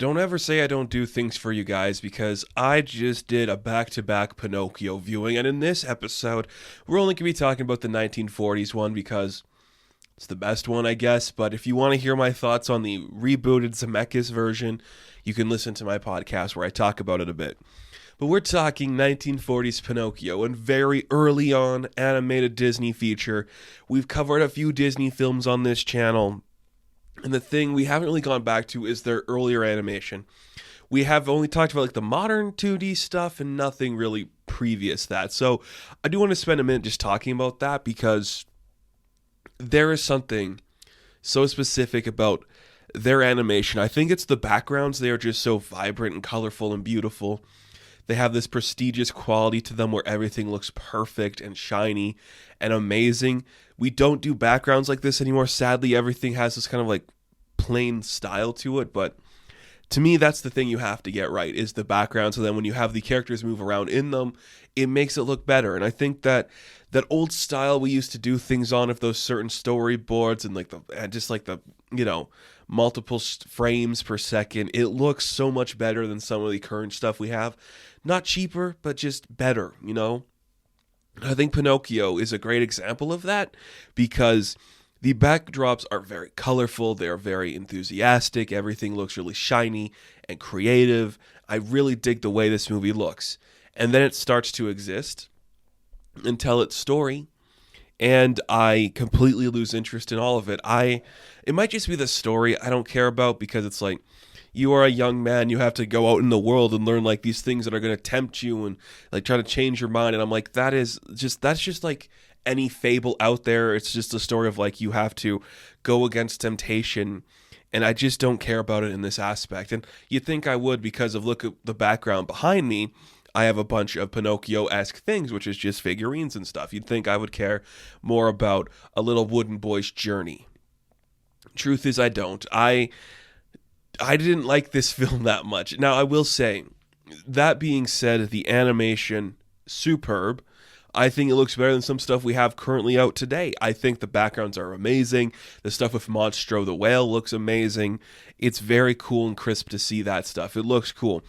Don't ever say I don't do things for you guys because I just did a back-to-back Pinocchio viewing, and in this episode, we're only going to be talking about the 1940s one because it's the best one, I guess. But if you want to hear my thoughts on the rebooted Zemeckis version, you can listen to my podcast where I talk about it a bit. But we're talking 1940s Pinocchio, and very early on animated Disney feature. We've covered a few Disney films on this channel. And the thing we haven't really gone back to is their earlier animation. We have only talked about like the modern 2D stuff and nothing really previous that. So I do want to spend a minute just talking about that because there is something so specific about their animation. I think it's the backgrounds. They are just so vibrant and colorful and beautiful. They have this prestigious quality to them where everything looks perfect and shiny and amazing. We don't do backgrounds like this anymore. Sadly, everything has this kind of like plain style to it. But to me, that's the thing you have to get right is the background. So then when you have the characters move around in them, it makes it look better. And I think that old style we used to do things on of those certain storyboards and the multiple frames per second, it looks so much better than some of the current stuff we have. Not cheaper, but just better, I think Pinocchio is a great example of that because the backdrops are very colorful, they're very enthusiastic, everything looks really shiny and creative. I really dig the way this movie looks. And then it starts to exist and tell its story, and I completely lose interest in all of it. It might just be the story I don't care about because it's like, you are a young man, you have to go out in the world and learn like these things that are going to tempt you and like try to change your mind. And I'm like, that's just like any fable out there. It's just a story of like, you have to go against temptation. And I just don't care about it in this aspect. And you'd think I would because of look at the background behind me. I have a bunch of Pinocchio-esque things, which is just figurines and stuff. You'd think I would care more about a little wooden boy's journey. Truth is, I don't. I didn't like this film that much. Now, I will say, that being said, the animation, superb. I think it looks better than some stuff we have currently out today. I think the backgrounds are amazing. The stuff with Monstro the whale looks amazing. It's very cool and crisp to see that stuff. It looks cool.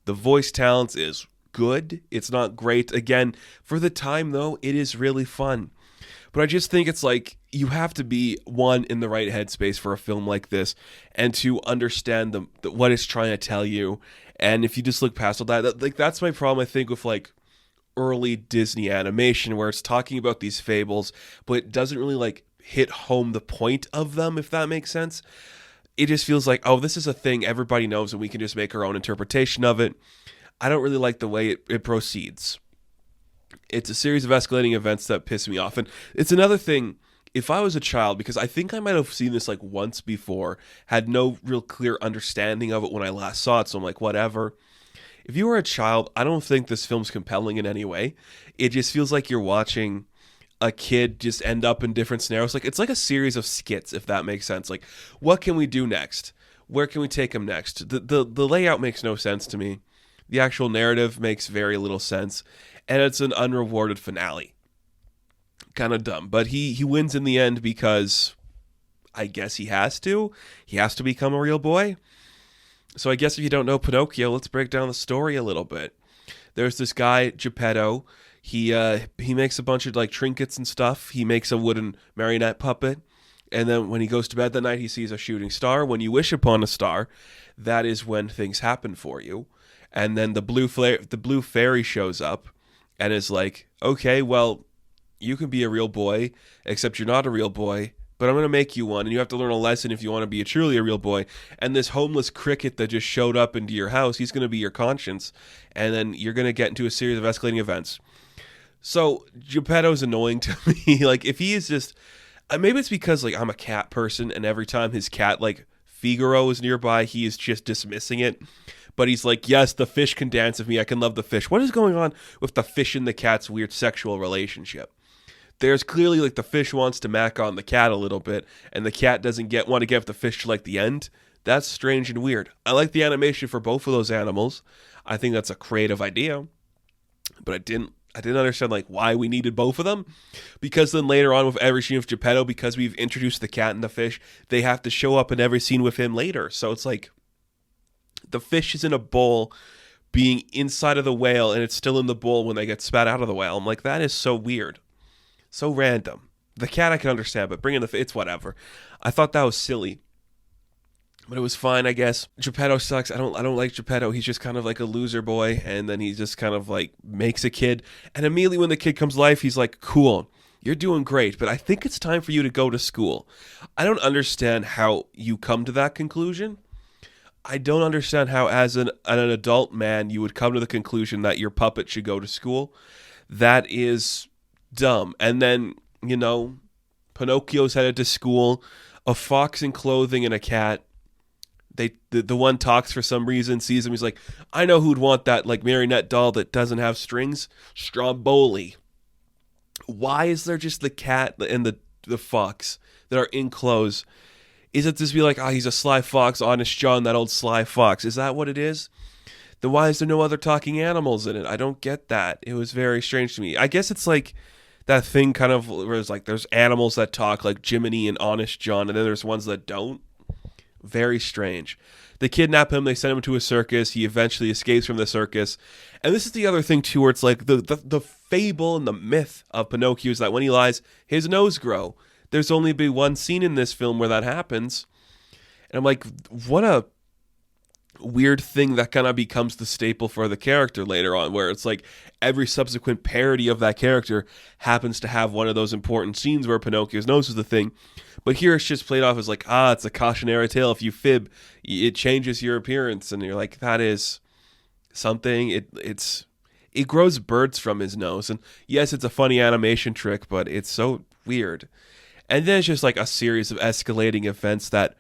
The voice talent is good. It's not great. Again, for the time, though, it is really fun. But I just think it's like you have to be, one, in the right headspace for a film like this and to understand what it's trying to tell you. And if you just look past all that, that's my problem, I think, with like early Disney animation where it's talking about these fables, but it doesn't really like hit home the point of them, if that makes sense. It just feels like, oh, this is a thing everybody knows and we can just make our own interpretation of it. I don't really like the way it proceeds. It's a series of escalating events that piss me off. And it's another thing, if I was a child, because I think I might have seen this like once before, had no real clear understanding of it when I last saw it, so I'm like, whatever. If you were a child, I don't think this film's compelling in any way. It just feels like you're watching a kid just end up in different scenarios. Like it's like a series of skits, if that makes sense. Like, what can we do next? Where can we take them next? The layout makes no sense to me. The actual narrative makes very little sense. And it's an unrewarded finale. Kind of dumb. But he wins in the end because I guess he has to. He has to become a real boy. So I guess if you don't know Pinocchio, let's break down the story a little bit. There's this guy, Geppetto. He makes a bunch of like trinkets and stuff. He makes a wooden marionette puppet. And then when he goes to bed that night, he sees a shooting star. When you wish upon a star, that is when things happen for you. And then the blue fairy shows up and is like, okay, well, you can be a real boy, except you're not a real boy, but I'm going to make you one, and you have to learn a lesson if you want to be truly a real boy. And this homeless cricket that just showed up into your house, he's going to be your conscience, and then you're going to get into a series of escalating events. So Geppetto's annoying to me. Like, if he is just... maybe it's because like I'm a cat person, and every time his cat, like Figaro, is nearby, he is just dismissing it. But he's like, yes, the fish can dance with me. I can love the fish. What is going on with the fish and the cat's weird sexual relationship? There's clearly like the fish wants to mac on the cat a little bit, and the cat doesn't want to give the fish to like the end. That's strange and weird. I like the animation for both of those animals. I think that's a creative idea. But I didn't understand like why we needed both of them. Because then later on with every scene of Geppetto, because we've introduced the cat and the fish, they have to show up in every scene with him later. So it's like, the fish is in a bowl being inside of the whale and it's still in the bowl when they get spat out of the whale. I'm like, that is so weird. So random. The cat I can understand, but bringing it's whatever. I thought that was silly. But it was fine, I guess. Geppetto sucks. I don't like Geppetto. He's just kind of like a loser boy, and then he just kind of like makes a kid. And immediately when the kid comes to life, he's like, cool, you're doing great, but I think it's time for you to go to school. I don't understand how you come to that conclusion. I don't understand how as an adult man you would come to the conclusion that your puppet should go to school. That is dumb. And then, Pinocchio's headed to school. A fox in clothing and a cat. The one talks for some reason, sees him, he's like, I know who'd want that like marionette doll that doesn't have strings. Stromboli. Why is there just the cat and the fox that are in clothes? Is it just be like, he's a sly fox, Honest John, that old sly fox? Is that what it is? Then why is there no other talking animals in it? I don't get that. It was very strange to me. I guess it's like that thing kind of where it's like there's animals that talk like Jiminy and Honest John, and then there's ones that don't. Very strange. They kidnap him. They send him to a circus. He eventually escapes from the circus. And this is the other thing, too, where it's like the fable and the myth of Pinocchio is that when he lies, his nose grows. There's only been one scene in this film where that happens. And I'm like, what a weird thing that kind of becomes the staple for the character later on, where it's like every subsequent parody of that character happens to have one of those important scenes where Pinocchio's nose is the thing. But here it's just played off as like, it's a cautionary tale. If you fib, it changes your appearance. And you're like, that is something. It grows birds from his nose. And yes, it's a funny animation trick, but it's so weird. And then it's just like a series of escalating events that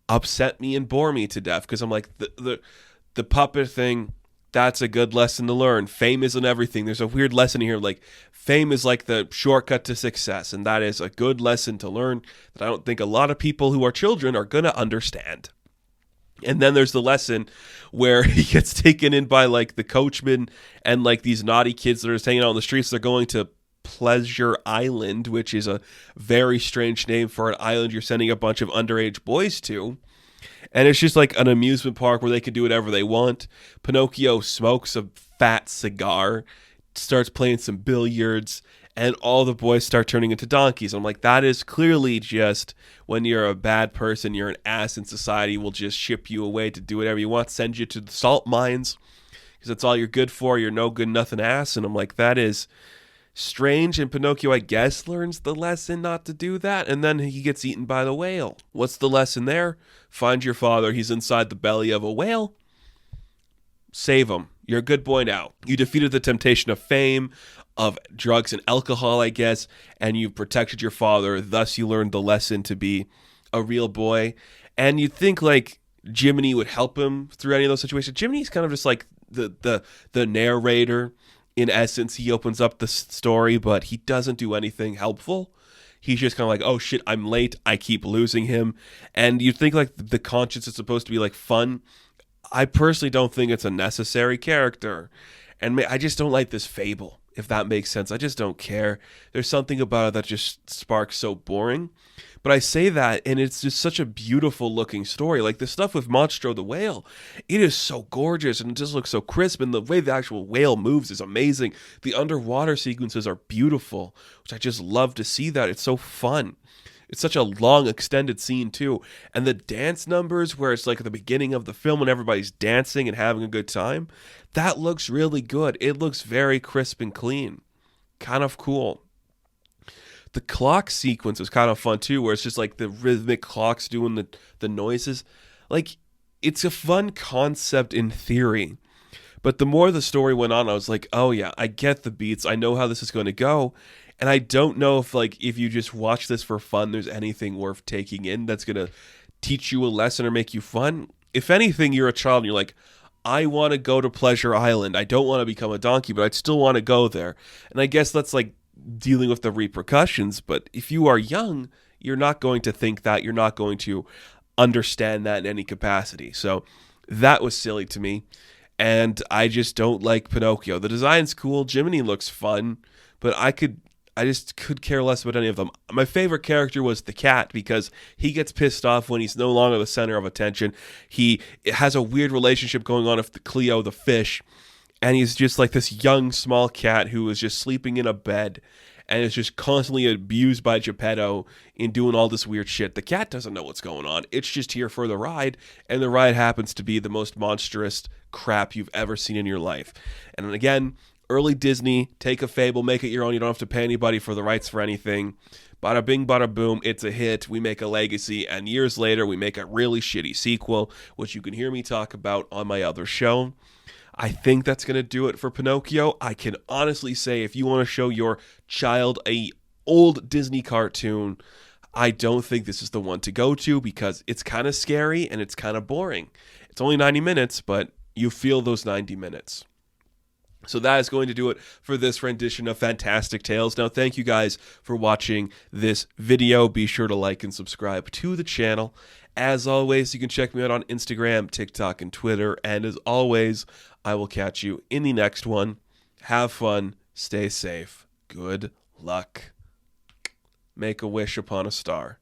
upset me and bore me to death, because I'm like, the puppet thing, that's a good lesson to learn. Fame isn't everything. There's a weird lesson here, like fame is like the shortcut to success, and that is a good lesson to learn that I don't think a lot of people who are children are gonna understand. And then there's the lesson where he gets taken in by like the coachman and like these naughty kids that are just hanging out on the streets. They're going to Pleasure Island, which is a very strange name for an island you're sending a bunch of underage boys to. And it's just like an amusement park where they can do whatever they want. Pinocchio smokes a fat cigar, starts playing some billiards, and all the boys start turning into donkeys. I'm like, that is clearly just when you're a bad person, you're an ass, and society will just ship you away to do whatever you want, send you to the salt mines, because that's all you're good for. You're no good nothing ass. And I'm like, that is strange. And Pinocchio, I guess, learns the lesson not to do that, and then he gets eaten by the whale. What's the lesson there? Find your father. He's inside the belly of a whale. Save him. You're a good boy now. You defeated the temptation of fame, of drugs and alcohol, I guess, and you protected your father. Thus, you learned the lesson to be a real boy. And you'd think like Jiminy would help him through any of those situations. Jiminy's kind of just like the narrator. In essence, he opens up the story, but he doesn't do anything helpful. He's just kind of like, oh shit, I'm late, I keep losing him. And you'd think like the conscience is supposed to be like fun. I personally don't think it's a necessary character. And I just don't like this fable, if that makes sense. I just don't care. There's something about it that just sparks so boring. But I say that, and it's just such a beautiful looking story. Like the stuff with Monstro the whale, it is so gorgeous, and it just looks so crisp, and the way the actual whale moves is amazing. The underwater sequences are beautiful, which I just love to see that. It's so fun. It's such a long, extended scene, too. And the dance numbers, where it's like at the beginning of the film when everybody's dancing and having a good time, that looks really good. It looks very crisp and clean. Kind of cool. The clock sequence was kind of fun, too, where it's just like the rhythmic clocks doing the noises. Like, it's a fun concept in theory. But the more the story went on, I was like, oh, yeah, I get the beats. I know how this is going to go. And I don't know if you just watch this for fun, there's anything worth taking in that's going to teach you a lesson or make you fun. If anything, you're a child and you're like, I want to go to Pleasure Island. I don't want to become a donkey, but I'd still want to go there. And I guess that's like dealing with the repercussions. But if you are young, you're not going to think that. You're not going to understand that in any capacity. So that was silly to me. And I just don't like Pinocchio. The design's cool. Jiminy looks fun. But I just could care less about any of them. My favorite character was the cat because he gets pissed off when he's no longer the center of attention. He has a weird relationship going on with Cleo the fish, and he's just like this young, small cat who is just sleeping in a bed and is just constantly abused by Geppetto in doing all this weird shit. The cat doesn't know what's going on. It's just here for the ride, and the ride happens to be the most monstrous crap you've ever seen in your life. And again, early Disney, take a fable, make it your own. You don't have to pay anybody for the rights for anything. Bada bing, bada boom, it's a hit. We make a legacy, and years later, we make a really shitty sequel, which you can hear me talk about on my other show. I think that's going to do it for Pinocchio. I can honestly say if you want to show your child a old Disney cartoon, I don't think this is the one to go to because it's kind of scary and it's kind of boring. It's only 90 minutes, but you feel those 90 minutes. So that is going to do it for this rendition of Fantastic Tales. Now, thank you guys for watching this video. Be sure to like and subscribe to the channel. As always, you can check me out on Instagram, TikTok, and Twitter. And as always, I will catch you in the next one. Have fun. Stay safe. Good luck. Make a wish upon a star.